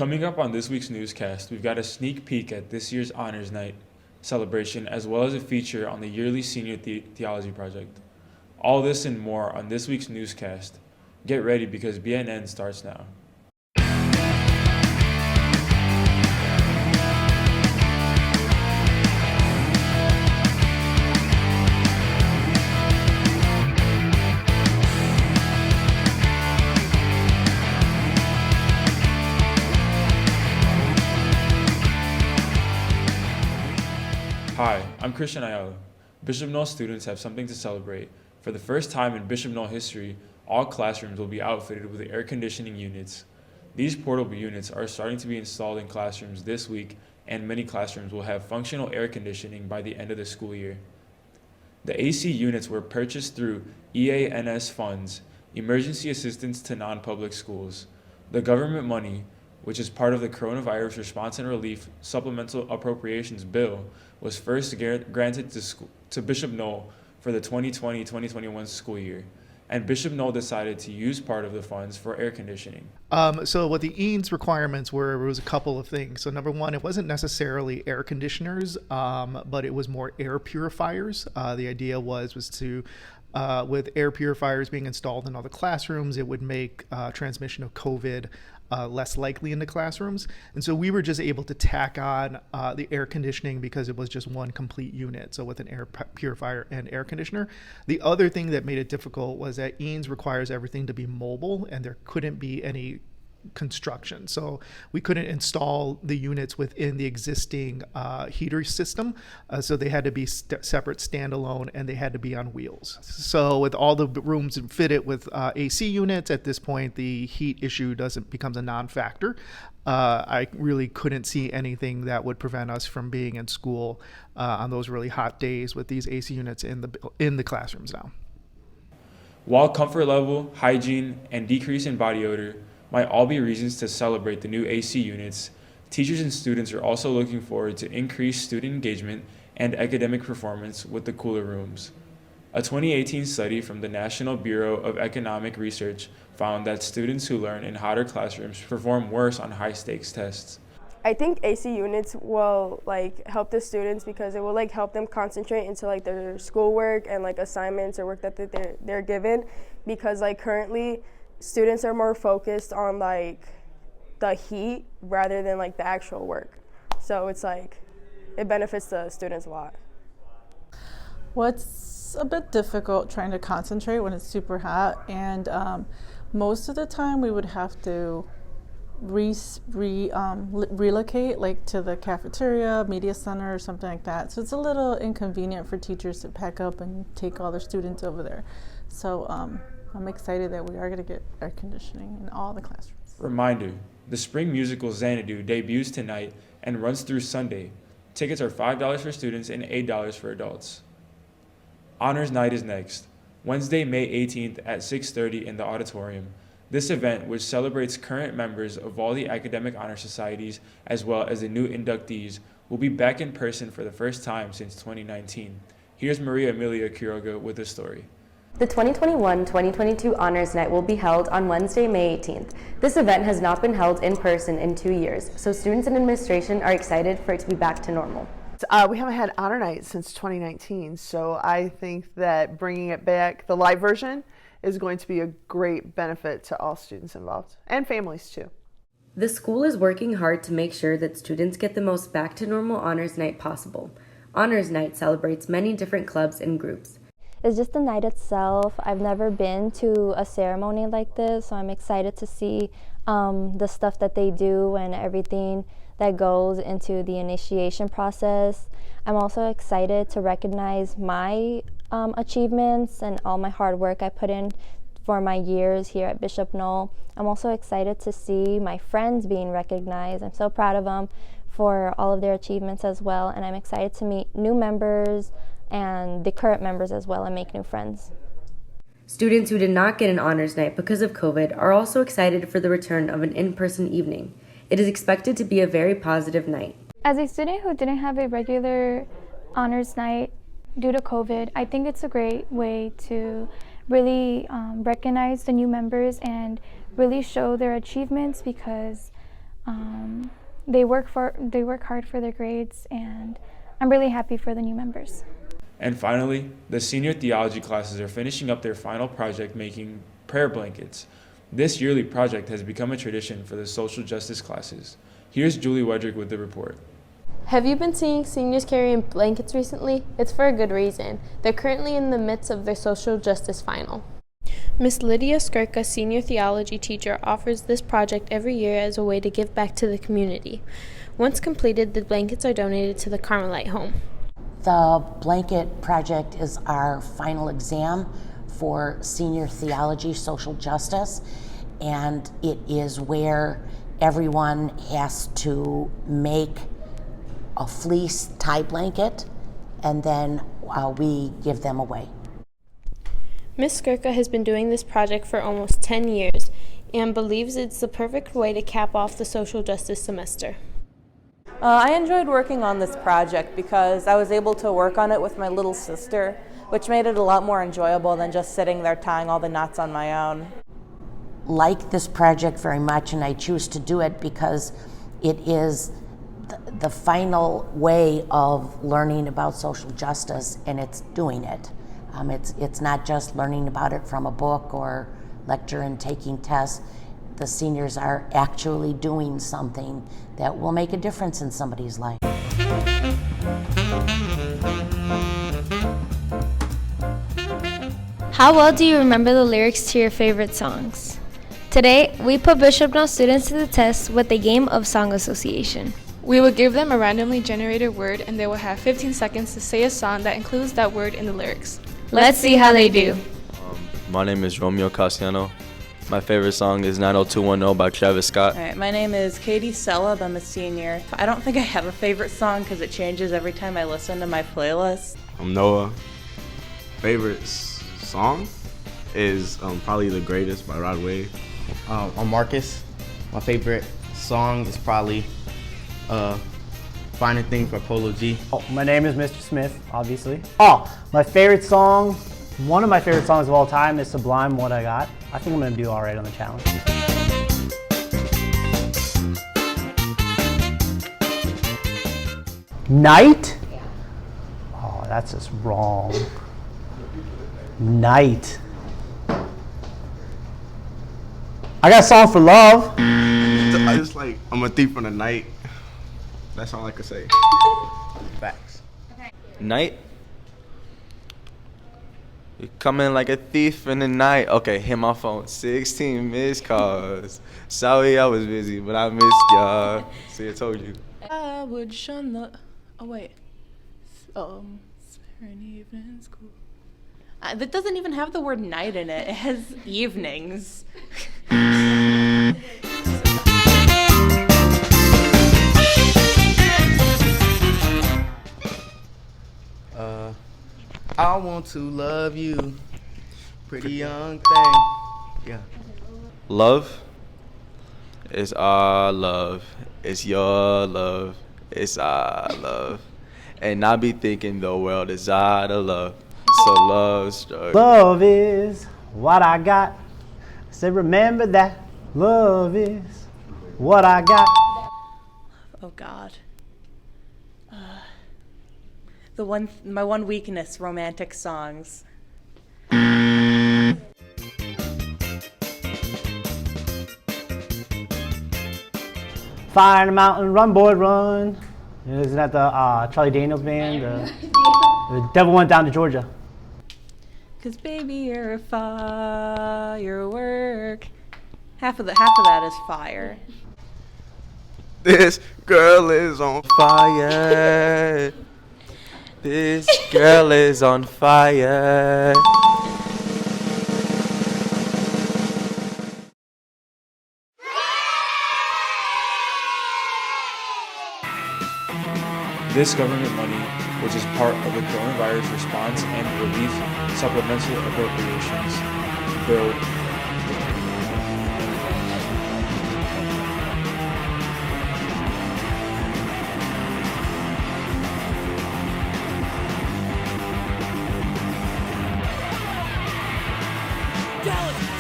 Coming up on this week's newscast, we've got a sneak peek at this year's Honors Night celebration, as well as a feature on the yearly Senior Theology Project. All this and more on this week's newscast. Get ready because BNN starts now. Hi, I'm Christian Ayala. Bishop Noel students have something to celebrate. For the first time in Bishop Noel history, all classrooms will be outfitted with air conditioning units. These portable units are starting to be installed in classrooms this week, and many classrooms will have functional air conditioning by the end of the school year. The AC units were purchased through EANS funds, Emergency Assistance to Non-Public Schools. The government money, which is part of the Coronavirus Response and Relief Supplemental Appropriations Bill, was first granted to Bishop Noel for the 2020-2021 school year, and Bishop Noel decided to use part of the funds for air conditioning. So what the EANS requirements were was a couple of things. So number one, it wasn't necessarily air conditioners, but it was more air purifiers. The idea was to with air purifiers being installed in all the classrooms, it would make transmission of COVID less likely in the classrooms. And so we were just able to tack on the air conditioning because it was just one complete unit. So with an air purifier and air conditioner. The other thing that made it difficult was that EANS requires everything to be mobile, and there couldn't be any construction. So we couldn't install the units within the existing heater system. So they had to be separate standalone, and they had to be on wheels. So with all the rooms fitted with AC units, at this point, the heat issue becomes a non-factor. I really couldn't see anything that would prevent us from being in school on those really hot days with these AC units in the classrooms now. While comfort level, hygiene, and decrease in body odor might all be reasons to celebrate the new AC units, teachers and students are also looking forward to increased student engagement and academic performance with the cooler rooms. A 2018 study from the National Bureau of Economic Research found that students who learn in hotter classrooms perform worse on high-stakes tests. I think AC units will help the students because it will help them concentrate into their schoolwork and assignments or work that they're given, because currently students are more focused on the heat rather than the actual work. So it's it benefits the students a lot. What's a bit difficult trying to concentrate when it's super hot, and most of the time we would have to relocate to the cafeteria, media center, or something like that. So it's a little inconvenient for teachers to pack up and take all their students over there. So I'm excited that we are going to get air conditioning in all the classrooms. Reminder, the spring musical Xanadu debuts tonight and runs through Sunday. Tickets are $5 for students and $8 for adults. Honors Night is next, Wednesday, May 18th at 6:30 in the auditorium. This event, which celebrates current members of all the academic honor societies as well as the new inductees, will be back in person for the first time since 2019. Here's Maria Emilia Quiroga with the story. The 2021-2022 Honors Night will be held on Wednesday, May 18th. This event has not been held in person in 2 years, so students and administration are excited for it to be back to normal. We haven't had Honor Night since 2019, so I think that bringing it back, the live version, is going to be a great benefit to all students involved, and families too. The school is working hard to make sure that students get the most back to normal Honors Night possible. Honors Night celebrates many different clubs and groups. It's just the night itself. I've never been to a ceremony like this, so I'm excited to see the stuff that they do and everything that goes into the initiation process. I'm also excited to recognize my achievements and all my hard work I put in for my years here at Bishop Noel. I'm also excited to see my friends being recognized. I'm so proud of them for all of their achievements as well, and I'm excited to meet new members and the current members as well and make new friends. Students who did not get an Honors Night because of COVID are also excited for the return of an in-person evening. It is expected to be a very positive night. As a student who didn't have a regular Honors Night due to COVID, I think it's a great way to really recognize the new members and really show their achievements, because They work hard for their grades, and I'm really happy for the new members. And finally, the senior theology classes are finishing up their final project making prayer blankets. This yearly project has become a tradition for the social justice classes. Here's Julie Wedrick with the report. Have you been seeing seniors carrying blankets recently? It's for a good reason. They're currently in the midst of their social justice final. Miss Lydia Skirka, senior theology teacher, offers this project every year as a way to give back to the community. Once completed, the blankets are donated to the Carmelite home. The blanket project is our final exam for senior theology, social justice, and it is where everyone has to make a fleece tie blanket, and then we give them away. Ms. Skirka has been doing this project for almost 10 years and believes it's the perfect way to cap off the social justice semester. I enjoyed working on this project because I was able to work on it with my little sister, which made it a lot more enjoyable than just sitting there tying all the knots on my own. Like this project very much, and I choose to do it because it is the final way of learning about social justice, and it's doing it. It's not just learning about it from a book or lecture and taking tests. The seniors are actually doing something that will make a difference in somebody's life. How well do you remember the lyrics to your favorite songs? Today, we put Bishop Knoll students to the test with a game of song association. We will give them a randomly generated word, and they will have 15 seconds to say a song that includes that word in the lyrics. Let's see how they do. My name is Romeo Cassiano. My favorite song is 90210 by Travis Scott. All right, my name is Katie Selab. I'm a senior. I don't think I have a favorite song because it changes every time I listen to my playlist. I'm Noah. Favorite song is probably The Greatest by Rod Wave. I'm Marcus. My favorite song is probably Find a Thing for Polo G. My name is Mr. Smith, obviously. My favorite song, one of my favorite songs of all time is Sublime, What I Got. I think I'm gonna do all right on the challenge. Night? Oh, that's just wrong. Night. I got a song for love. I just like, I'm a thief in the night. That's all I could say. Facts. Night? You come in like a thief in the night. Okay, hit my phone. 16 missed calls. Sorry I was busy, but I missed y'all. See, I told you. I would shun the... Oh, wait. Spring evening school. That doesn't even have the word night in it. It has evenings. I want to love you, pretty young thing. Yeah. Love is our love. It's your love. It's our love. And I be thinking the world is out of love. So love struck. Love is what I got. Say remember that. Love is what I got. Oh God. My one weakness, romantic songs. Fire in the mountain, run boy run. Isn't that the Charlie Daniels band? The Devil Went Down to Georgia. Cause baby, you're a firework. Half of that is fire. This girl is on fire. This girl is on fire. This government money, which is part of the Coronavirus Response and Relief Supplemental Appropriations Bill,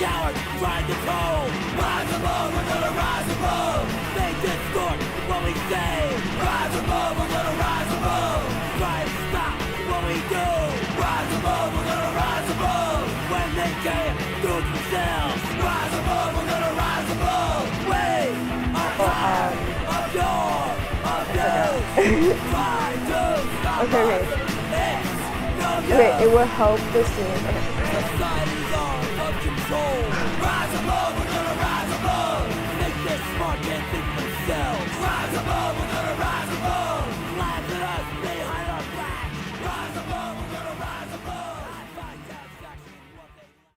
Cowards, ride the cold. Rise above, we're gonna rise above. Make this what we say. Rise above, we're gonna rise above. Try to stop what we do. Rise above, we're gonna rise above. When they can't do it themselves. Rise above, we're gonna rise above. We are proud of your, of you. Try to stop us. It's no use. Okay, it will help the students. Society's arms of control. Rise above, we're gonna rise above. Think this smart, can't think themselves. Rise above, we're gonna rise above.